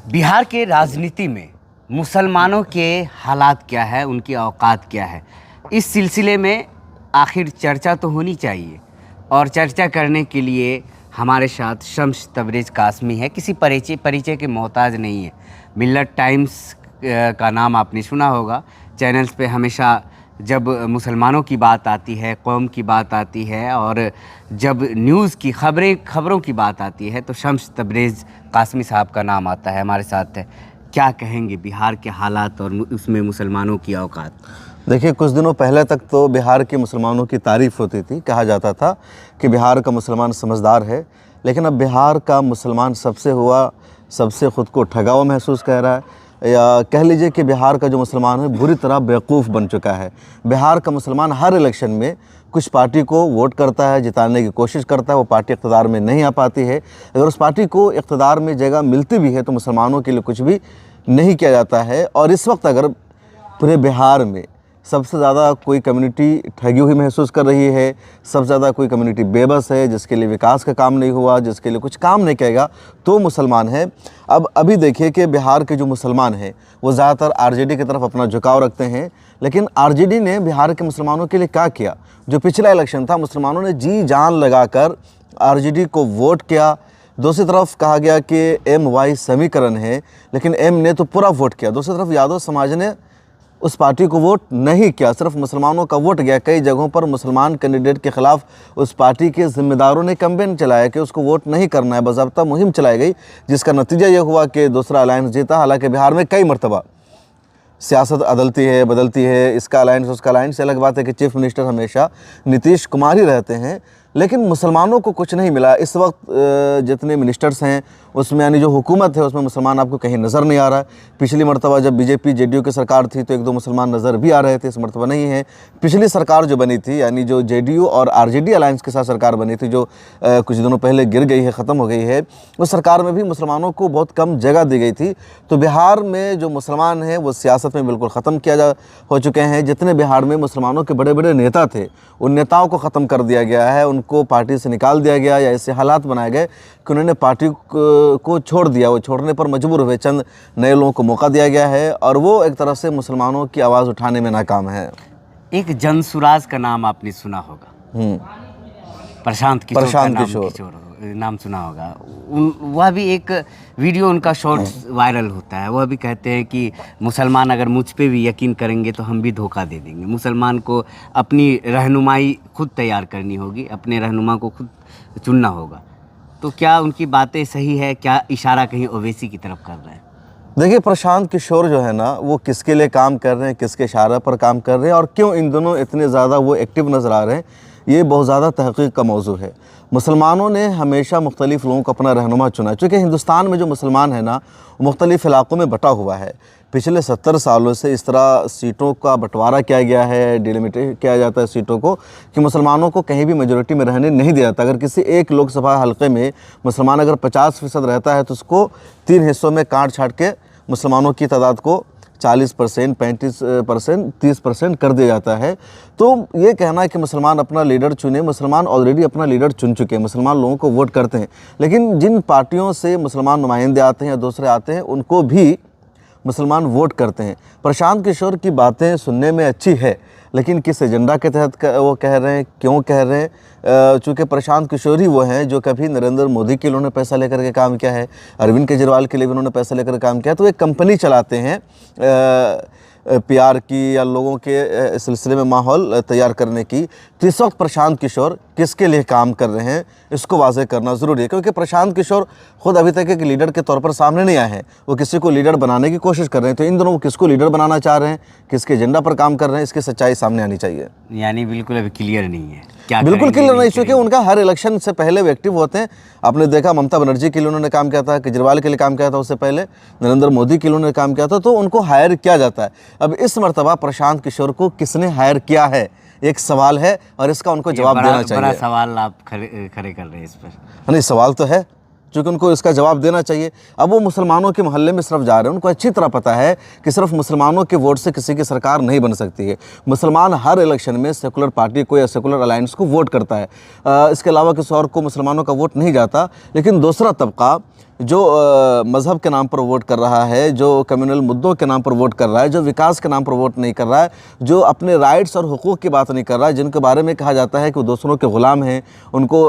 बिहार के राजनीति में मुसलमानों के हालात क्या है, उनकी औकात क्या है, इस सिलसिले में आखिर चर्चा तो होनी चाहिए। और चर्चा करने के लिए हमारे साथ शम्स तबरेज़ कासमी है। किसी परिचय के मोहताज नहीं है। मिल्लत टाइम्स का नाम आपने सुना होगा। चैनल्स पे हमेशा जब मुसलमानों की बात आती है, कौम की बात आती है और जब न्यूज़ की खबरों की बात आती है तो शम्स तबरेज़ कासमी साहब का नाम आता है। हमारे साथ है। क्या कहेंगे बिहार के हालात और उसमें मुसलमानों की औकात? देखिए, कुछ दिनों पहले तक तो बिहार के मुसलमानों की तारीफ़ होती थी। कहा जाता था कि बिहार का मुसलमान समझदार है, लेकिन अब बिहार का मुसलमान सबसे ख़ुद को ठगा हुआ महसूस कर रहा है, या कह लीजिए कि बिहार का जो मुसलमान है बुरी तरह बेवकूफ़ बन चुका है। बिहार का मुसलमान हर इलेक्शन में कुछ पार्टी को वोट करता है, जिताने की कोशिश करता है, वो पार्टी इक़्तिदार में नहीं आ पाती है। अगर उस पार्टी को इक़्तिदार में जगह मिलती भी है तो मुसलमानों के लिए कुछ भी नहीं किया जाता है। और इस वक्त अगर पूरे बिहार में सबसे ज़्यादा कोई कम्युनिटी ठगी हुई महसूस कर रही है, सबसे ज़्यादा कोई कम्युनिटी बेबस है, जिसके लिए विकास का काम नहीं हुआ, जिसके लिए कुछ काम नहीं करेगा, तो मुसलमान है। अब अभी देखिए कि बिहार के जो मुसलमान हैं वो ज़्यादातर आरजेडी की तरफ अपना झुकाव रखते हैं, लेकिन आरजेडी ने बिहार के मुसलमानों के लिए क्या किया? जो पिछला इलेक्शन था, मुसलमानों ने जी जान लगाकर आरजेडी को वोट किया। दूसरी तरफ कहा गया कि MY समीकरण है, लेकिन एम ने तो पूरा वोट किया। दूसरी तरफ यादव समाज ने उस पार्टी को वोट नहीं किया, सिर्फ मुसलमानों का वोट गया। कई जगहों पर मुसलमान कैंडिडेट के ख़िलाफ़ उस पार्टी के ज़िम्मेदारों ने कैंपेन चलाया कि उसको वोट नहीं करना है, बाज़ाब्ता मुहिम चलाई गई, जिसका नतीजा ये हुआ कि दूसरा अलायंस जीता। हालांकि बिहार में कई मरतबा सियासत बदलती है, इसका अलायंस उसका अलायंस। अलग बात है कि चीफ मिनिस्टर हमेशा नीतीश कुमार ही रहते हैं, लेकिन मुसलमानों को कुछ नहीं मिला। इस वक्त जितने मिनिस्टर्स हैं उसमें, यानी जो हुकूमत है उसमें मुसलमान आपको कहीं नज़र नहीं आ रहा है। पिछली मरतबा जब BJP JDU की सरकार थी तो एक दो मुसलमान नज़र भी आ रहे थे, इस मरतबा नहीं है। पिछली सरकार जो बनी थी, यानी जो JDU और RJD अलायंस के साथ सरकार बनी थी, जो कुछ दिनों पहले गिर गई है, ख़त्म हो गई है, उस सरकार में भी मुसलमानों को बहुत कम जगह दी गई थी। तो बिहार में जो मुसलमान हैं वो सियासत में बिल्कुल ख़त्म हो चुके हैं। जितने बिहार में मुसलमानों के बड़े बड़े नेता थे, उन नेताओं को ख़त्म कर दिया गया है, उनको पार्टी से निकाल दिया गया, या ऐसे हालात बनाए गए कि उन्होंने पार्टी को छोड़ दिया। वो छोड़ने पर मजबूर हुए, चंद नए लोगों को मौका दिया गया है और वो एक तरह से मुसलमानों की आवाज़ उठाने में नाकाम है। एक जनसुराज का नाम आपने सुना होगा, प्रशांत किशोर नाम सुना होगा। वह भी एक वीडियो, उनका शॉर्ट्स वायरल होता है। वह भी कहते हैं कि मुसलमान अगर मुझ पे भी यकीन करेंगे तो हम भी धोखा दे देंगे। मुसलमान को अपनी रहनुमाई खुद तैयार करनी होगी, अपने रहनुमा को खुद चुनना होगा। तो क्या उनकी बातें सही है? क्या इशारा कहीं ओवैसी की तरफ कर रहे हैं? देखिए, प्रशांत किशोर जो है ना, वो किसके लिए काम कर रहे हैं, किसके इशारे पर काम कर रहे हैं और क्यों इन दोनों इतने ज़्यादा वो एक्टिव नज़र आ रहे हैं, ये बहुत ज़्यादा तहक़ीक़ का मौजू है। मुसलमानों ने हमेशा मुख्तलिफ़ लोगों को अपना रहनुमा चुना, चूँकि हिंदुस्तान में जो मुसलमान है ना, मुख्तलिफ़ इलाक़ों में बटा हुआ है। पिछले 70 सालों से इस तरह सीटों का बंटवारा किया गया है, डिलिमिटेड किया जाता है सीटों को, कि मुसलमानों को कहीं भी मेजॉरिटी में रहने नहीं दिया जाता। अगर किसी एक लोकसभा हलक़े में मुसलमान अगर 50% रहता है तो उसको 3 हिस्सों में काट छाँट के मुसलमानों की तादाद को 40%, 35%, 30% कर दिया जाता है। तो ये कहना है कि मुसलमान अपना लीडर चुने, मुसलमान ऑलरेडी अपना लीडर चुन चुके हैं, मुसलमान लोगों को वोट करते हैं। लेकिन जिन पार्टियों से मुसलमान नुमाइंदे आते हैं या दूसरे आते हैं, उनको भी मुसलमान वोट करते हैं। प्रशांत किशोर की बातें सुनने में अच्छी है, लेकिन किस एजेंडा के तहत वो कह रहे हैं, क्यों कह रहे हैं? चूँकि प्रशांत किशोर ही वो हैं जो कभी नरेंद्र मोदी के लिए उन्होंने पैसा लेकर के काम किया है, अरविंद केजरीवाल के लिए भी उन्होंने पैसा लेकर काम किया। तो एक कंपनी चलाते हैं PR की या लोगों के सिलसिले में माहौल तैयार करने की। तो इस वक्त प्रशांत किशोर किसके लिए काम कर रहे हैं, इसको वाज़ेह करना ज़रूरी है, क्योंकि प्रशांत किशोर खुद अभी तक एक लीडर के तौर पर सामने नहीं आए हैं। वो किसी को लीडर बनाने की कोशिश कर रहे हैं। तो इन दोनों वो किसको लीडर बनाना चाह रहे हैं, किसके एजेंडा पर काम कर रहे हैं, इसकी सच्चाई सामने आनी चाहिए। यानी बिल्कुल अभी क्लियर नहीं है, क्या बिल्कुल क्लियर नहीं, क्योंकि उनका हर इलेक्शन से पहले वो एक्टिव होते हैं। आपने देखा ममता बनर्जी के लिए उन्होंने काम किया था, केजरीवाल के लिए काम किया था, उससे पहले नरेंद्र मोदी के लिए उन्होंने काम किया था। तो उनको हायर किया जाता है। अब इस मरतबा प्रशांत किशोर को किसने हायर किया है, एक सवाल है और इसका उनको जवाब देना चाहिए। बड़ा सवाल आप खड़े कर रहे हैं इस पर। नहीं, सवाल तो है, चूँकि उनको इसका जवाब देना चाहिए। अब वो मुसलमानों के मोहल्ले में सिर्फ जा रहे हैं, उनको अच्छी तरह पता है कि सिर्फ मुसलमानों के वोट से किसी की सरकार नहीं बन सकती है। मुसलमान हर इलेक्शन में सेकुलर पार्टी को या सेकुलर अलायंस को वोट करता है, इसके अलावा किसी और को मुसलमानों का वोट नहीं जाता। लेकिन दूसरा तबका जो मज़हब के नाम पर वोट कर रहा है, जो कम्युनल मुद्दों के नाम पर वोट कर रहा है, जो विकास के नाम पर वोट नहीं कर रहा है, जो अपने राइट्स और हुकूक़ की बात नहीं कर रहा है, जिनके बारे में कहा जाता है कि वो दूसरों के ग़ुलाम हैं, उनको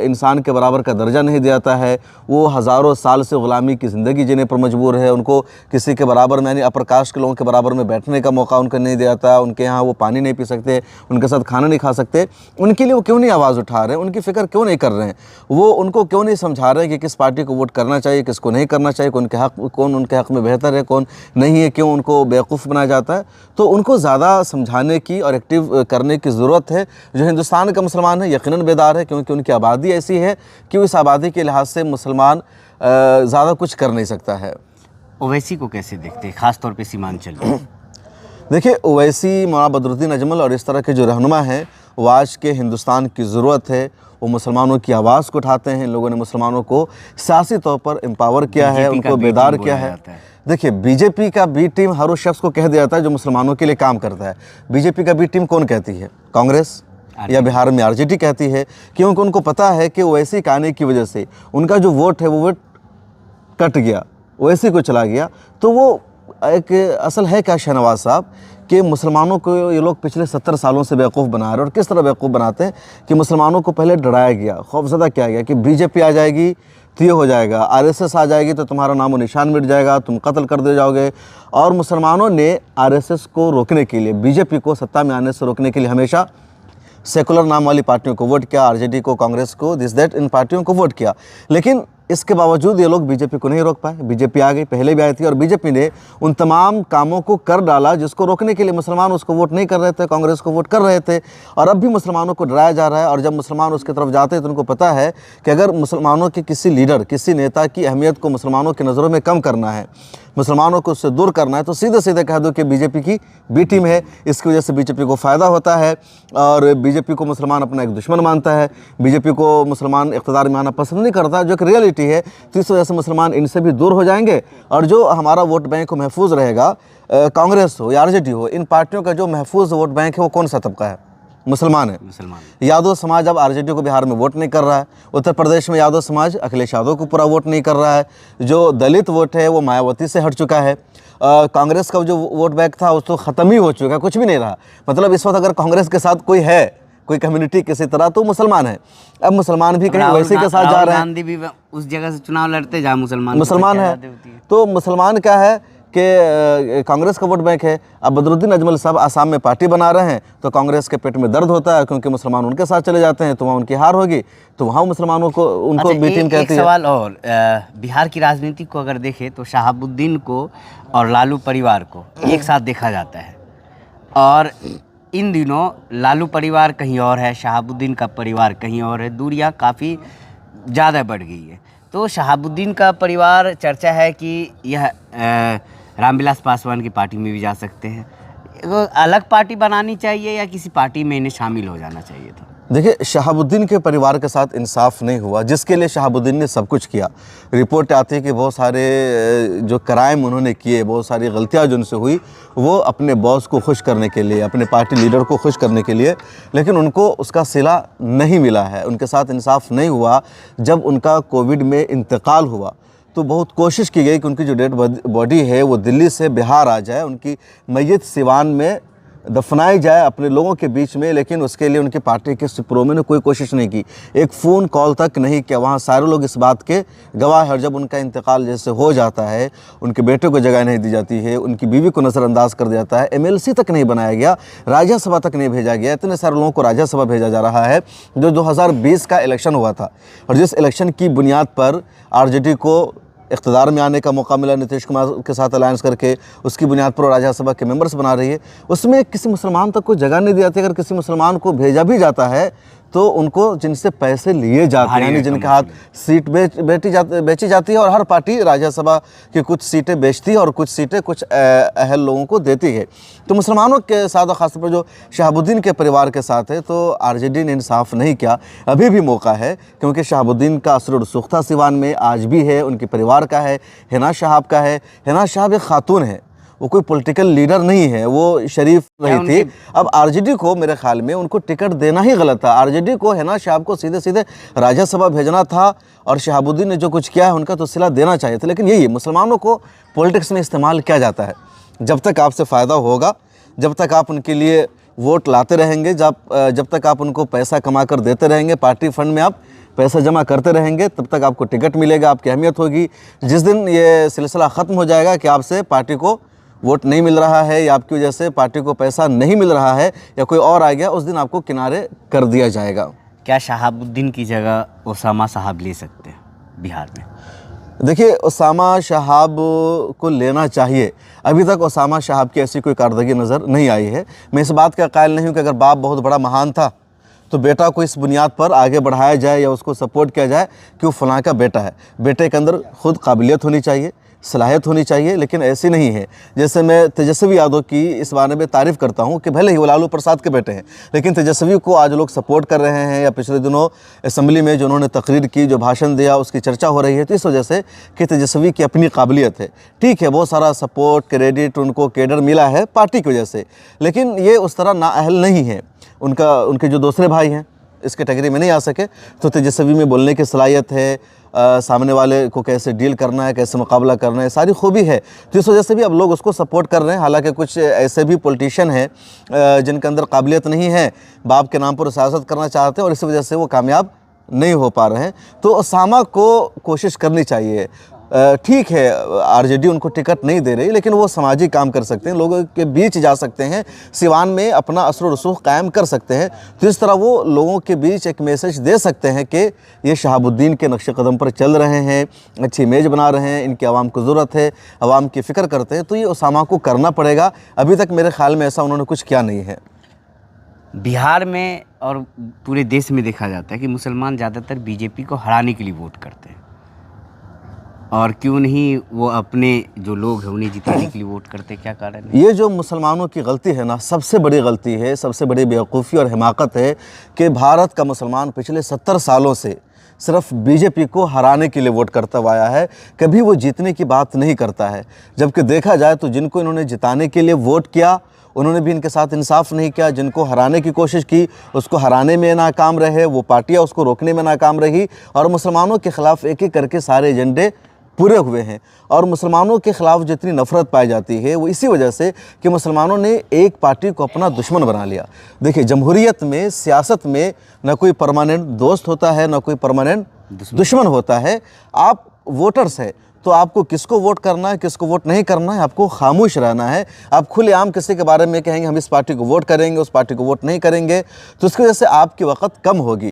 इंसान के बराबर का दर्जा नहीं दिया जाता है, वो हज़ारों साल से ग़ुलामी की ज़िंदगी जीने पर मजबूर है, उनको किसी के बराबर में यानी अपर कास्ट के लोगों के बराबर में बैठने का मौका उनको नहीं दिया जाता, उनके यहाँ वो पानी नहीं पी सकते, उनके साथ खाना नहीं खा सकते, उनके लिए वो क्यों नहीं आवाज़ उठा रहे हैं, उनकी फ़िक्र क्यों नहीं कर रहे हैं, वो उनको क्यों नहीं समझा रहे हैं कि किस पार्टी को वोट करना चाहिए, किसको नहीं करना चाहिए, कौन उनके हक़ में बेहतर है, कौन नहीं है, क्यों उनको बेवकूफ़ बनाया जाता है। तो उनको ज़्यादा समझाने की और एक्टिव करने की ज़रूरत है। जो हिंदुस्तान का मुसलमान है यकीनन बेदार है, क्योंकि उनकी आबादी ऐसी है कि उस आबादी के लिहाज से मुसलमान ज़्यादा कुछ कर नहीं सकता है। ओवैसी को कैसे देखते हैं, ख़ास तौर पे सीमांचल में? देखिए, ओवैसी, मौलाना बदरुद्दीन अजमल और इस तरह के जो रहनुमा हैं, वो आज के हिंदुस्तान की ज़रूरत है। वो मुसलमानों की आवाज़ को उठाते हैं। लोगों ने मुसलमानों को सियासी तौर पर एम्पावर किया है, उनको बेदार किया है। देखिए, बीजेपी का बी टीम हर उस शख्स को कह दिया जाता है जो मुसलमानों के लिए काम करता है। बीजेपी का बी टीम कौन कहती है? कांग्रेस या बिहार में आरजेडी कहती है, क्योंकि उनको पता है कि ओवैसी के आने की वजह से उनका जो वोट है वो वोट कट गया, ओवैसी को चला गया। तो वो एक असल है क्या शहनवाज साहब कि मुसलमानों को ये लोग पिछले 70 सालों से बेवकूफ़ बना रहे हैं। और किस तरह बेवकूफ़ बनाते हैं कि मुसलमानों को पहले डराया गया, खौफजदा किया गया कि बीजेपी आ जाएगी तो ये हो जाएगा, आरएसएस आ जाएगी तो तुम्हारा नामो निशान मिट जाएगा, तुम कत्ल कर दिए जाओगे। और मुसलमानों ने आरएसएस को रोकने के लिए, बीजेपी को सत्ता में आने से रोकने के लिए हमेशा सेकुलर नाम वाली पार्टियों को वोट किया, आरजेडी को, कांग्रेस को, दिस दैट, इन पार्टियों को वोट किया। लेकिन इसके बावजूद ये लोग बीजेपी को नहीं रोक पाए। बीजेपी आ गई, पहले भी आई थी, और बीजेपी ने उन तमाम कामों को कर डाला जिसको रोकने के लिए मुसलमान उसको वोट नहीं कर रहे थे, कांग्रेस को वोट कर रहे थे। और अब भी मुसलमानों को डराया जा रहा है। और जब मुसलमान उसकी तरफ जाते हैं तो उनको पता है कि अगर मुसलमानों के किसी लीडर, किसी नेता की अहमियत को मुसलमानों की नज़रों में कम करना है, मुसलमानों को उससे दूर करना है, तो सीधे सीधे कह दो कि बीजेपी की बी टीम है, इसकी वजह से बीजेपी को फ़ायदा होता है और बीजेपी को मुसलमान अपना एक दुश्मन मानता है, बीजेपी को मुसलमान इक़्तिदार में आना पसंद नहीं करता, जो कि रियलिटी है। तो इस वजह से मुसलमान इनसे भी दूर हो जाएंगे और जो हमारा वोट बैंक महफूज रहेगा, कांग्रेस हो या आरजेडी हो, इन पार्टियों का जो महफूज वोट बैंक है वो कौन सा तबका है? मुसलमान है। यादव समाज अब आरजेडी को बिहार में वोट नहीं कर रहा है। उत्तर प्रदेश में यादव समाज अखिलेश यादव को पूरा वोट नहीं कर रहा है। जो दलित वोट है वो मायावती से हट चुका है। कांग्रेस का जो वोट बैंक था वो तो ख़त्म ही हो चुका है, कुछ भी नहीं रहा। मतलब इस वक्त अगर कांग्रेस के साथ कोई है, कोई कम्युनिटी किसी तरह, तो मुसलमान है। अब मुसलमान भी कहीं वैसे के साथ जा रहे हैं। गांधी भी उस जगह से चुनाव लड़ते जहाँ मुसलमान है। तो मुसलमान क्या है कि कांग्रेस का वोट बैंक है। अब बदरुद्दीन अजमल साहब आसाम में पार्टी बना रहे हैं तो कांग्रेस के पेट में दर्द होता है, क्योंकि मुसलमान उनके साथ चले जाते हैं तो वहाँ उनकी हार होगी, तो वहाँ मुसलमानों को उनको बी टीम कहती है। सवाल और, बिहार की राजनीति को अगर देखें तो शहाबुद्दीन को और लालू परिवार को एक साथ देखा जाता है, और इन दिनों लालू परिवार कहीं और है, शहाबुद्दीन का परिवार कहीं और है, दूरियां काफ़ी ज़्यादा बढ़ गई है। तो शहाबुद्दीन का परिवार, चर्चा है कि यह रामविलास पासवान की पार्टी में भी जा सकते हैं। अलग पार्टी बनानी चाहिए या किसी पार्टी में इन्हें शामिल हो जाना चाहिए था? देखिए, शहाबुद्दीन के परिवार के साथ इंसाफ नहीं हुआ, जिसके लिए शहाबुद्दीन ने सब कुछ किया। रिपोर्ट आती है कि बहुत सारे जो क्राइम उन्होंने किए, बहुत सारी गलतियां जो उनसे हुई, वो अपने बॉस को खुश करने के लिए, अपने पार्टी लीडर को खुश करने के लिए, लेकिन उनको उसका सिला नहीं मिला है, उनके साथ इंसाफ नहीं हुआ। जब उनका कोविड में इंतकाल हुआ तो बहुत कोशिश की गई कि उनकी जो डेड बॉडी है वो दिल्ली से बिहार आ जाए, उनकी मैयत सिवान में दफनाई जाए अपने लोगों के बीच में, लेकिन उसके लिए उनकी पार्टी के सुप्रीमो ने कोई कोशिश नहीं की, एक फ़ोन कॉल तक नहीं किया। वहाँ सारे लोग इस बात के गवाह हैं। और जब उनका इंतकाल जैसे हो जाता है, उनके बेटे को जगह नहीं दी जाती है, उनकी बीवी को नज़रअंदाज कर दिया जाता है, एमएलसी तक नहीं बनाया गया, राज्यसभा तक नहीं भेजा गया, इतने सारे लोगों को राज्यसभा भेजा जा रहा है। जो 2020 का इलेक्शन हुआ था और जिस इलेक्शन की बुनियाद पर आरजेडी को इक़्तिदार में आने का मौका मिला, नीतीश कुमार के साथ अलायंस करके, उसकी बुनियाद पर राज्यसभा के मेंबर्स बना रही है, उसमें किसी मुसलमान तक को जगह नहीं दी जाती। अगर किसी मुसलमान को भेजा भी जाता है तो उनको जिनसे पैसे लिए जाते हैं, यानी जिनके हाथ सीट बेची जाती है, और हर पार्टी राज्यसभा की कुछ सीटें बेचती है और कुछ सीटें कुछ अहल लोगों को देती है। तो मुसलमानों के साथ और ख़ासतौर पर जो शहाबुद्दीन के परिवार के साथ है, तो आरजेडी ने इंसाफ नहीं किया। अभी भी मौका है, क्योंकि शहाबुद्दीन का असर सुख्ता सिवान में आज भी है, उनके परिवार का है, हिना शहाब का है। हिना शहाब एक खातून है, वो कोई पॉलिटिकल लीडर नहीं है, वो शरीफ रही थी। उनकी- अब आरजेडी को मेरे ख्याल में उनको टिकट देना ही गलत था। आरजेडी को है ना शहाब को सीधे सीधे राज्यसभा भेजना था और शहाबुद्दीन ने जो कुछ किया है उनका तो सिला देना चाहिए था। लेकिन यही मुसलमानों को पॉलिटिक्स में इस्तेमाल किया जाता है। जब तक आपसे फ़ायदा होगा, जब तक आप उनके लिए वोट लाते रहेंगे, जब तक आप उनको पैसा कमा कर देते रहेंगे, पार्टी फंड में आप पैसा जमा करते रहेंगे, तब तक आपको टिकट मिलेगा, आपकी अहमियत होगी। जिस दिन ये सिलसिला ख़त्म हो जाएगा कि आपसे पार्टी को वोट नहीं मिल रहा है या आपकी वजह से पार्टी को पैसा नहीं मिल रहा है या कोई और आ गया, उस दिन आपको किनारे कर दिया जाएगा। क्या शहाबुद्दीन की जगह ओसामा साहब ले सकते हैं बिहार में? देखिए, ओसामा शहाब को लेना चाहिए। अभी तक ओसामा शहाब की ऐसी कोई कारदगी नज़र नहीं आई है। मैं इस बात का कायल नहीं हूँ कि अगर बाप बहुत बड़ा महान था तो बेटा को इस बुनियाद पर आगे बढ़ाया जाए या उसको सपोर्ट किया जाए कि वो फलां का बेटा है। बेटे के अंदर खुद काबिलियत होनी चाहिए, सलाहियत होनी चाहिए, लेकिन ऐसी नहीं है। जैसे मैं तेजस्वी यादव की इस बारे में तारीफ़ करता हूँ कि भले ही वो लालू प्रसाद के बेटे हैं, लेकिन तेजस्वी को आज लोग सपोर्ट कर रहे हैं। या पिछले दिनों असम्बली में जो उन्होंने तकरीर की, जो भाषण दिया, उसकी चर्चा हो रही है, तो इस वजह से कि तेजस्वी की अपनी काबिलियत है। ठीक है, बहुत सारा सपोर्ट, क्रेडिट उनको कैडर मिला है पार्टी की वजह से, लेकिन ये उस तरह नाअहल नहीं है। उनके जो दूसरे भाई हैं इस कैटेगरी में नहीं आ सके। तो तेजस्वी में बोलने की सलाहियत है, सामने वाले को कैसे डील करना है, कैसे मुकाबला करना है, सारी खूबी है। तो इस वजह से भी अब लोग उसको सपोर्ट कर रहे हैं। हालांकि कुछ ऐसे भी पॉलिटिशियन हैं जिनके अंदर काबिलियत नहीं है, बाप के नाम पर सियासत करना चाहते हैं और इस वजह से वो कामयाब नहीं हो पा रहे हैं। तो ओसामा को कोशिश करनी चाहिए। ठीक है, आरजेडी उनको टिकट नहीं दे रही, लेकिन वो सामाजिक काम कर सकते हैं, लोगों के बीच जा सकते हैं, सिवान में अपना असर और रसूख कायम कर सकते हैं। तो इस तरह वो लोगों के बीच एक मैसेज दे सकते हैं कि ये शहाबुद्दीन के नक्शे कदम पर चल रहे हैं, अच्छी इमेज बना रहे हैं, इनकी आवाम को ज़रूरत है, आवाम की फ़िक्र करते हैं। तो ये ओसामा को करना पड़ेगा। अभी तक मेरे ख़्याल में ऐसा उन्होंने कुछ किया नहीं है। बिहार में और पूरे देश में देखा जाता है कि मुसलमान ज़्यादातर बीजेपी को हराने के लिए वोट करते हैं, और क्यों नहीं वो अपने जो लोग हैं उन्हें जिताने के लिए वोट करते? क्या कारण है? ये जो मुसलमानों की गलती है ना, सबसे बड़ी गलती है, सबसे बड़ी बेवकूफ़ी और हिमाकत है कि भारत का मुसलमान पिछले 70 सालों से सिर्फ बीजेपी को हराने के लिए वोट करता हुआ आया है। कभी वो जीतने की बात नहीं करता है। जबकि देखा जाए तो जिनको इन्होंने जिताने के लिए वोट किया उन्होंने भी इनके साथ इंसाफ नहीं किया। जिनको हराने की कोशिश की उसको हराने में नाकाम रहे, वो पार्टियाँ उसको रोकने में नाकाम रही, और मुसलमानों के ख़िलाफ़ एक एक करके सारे एजेंडे पूरे हुए हैं। और मुसलमानों के ख़िलाफ़ जितनी नफ़रत पाई जाती है वो इसी वजह से कि मुसलमानों ने एक पार्टी को अपना दुश्मन बना लिया। देखिए, जमहूरियत में, सियासत में न कोई परमानेंट दोस्त होता है, न कोई परमानेंट दुश्मन होता है। आप वोटर्स हैं तो आपको किसको वोट करना है, किसको वोट नहीं करना है, आपको खामोश रहना है। आप खुलेआम किसी के बारे में कहेंगे हम इस पार्टी को वोट करेंगे, उस पार्टी को वोट नहीं करेंगे, तो उसकी वजह से आपकी वक़्त कम होगी।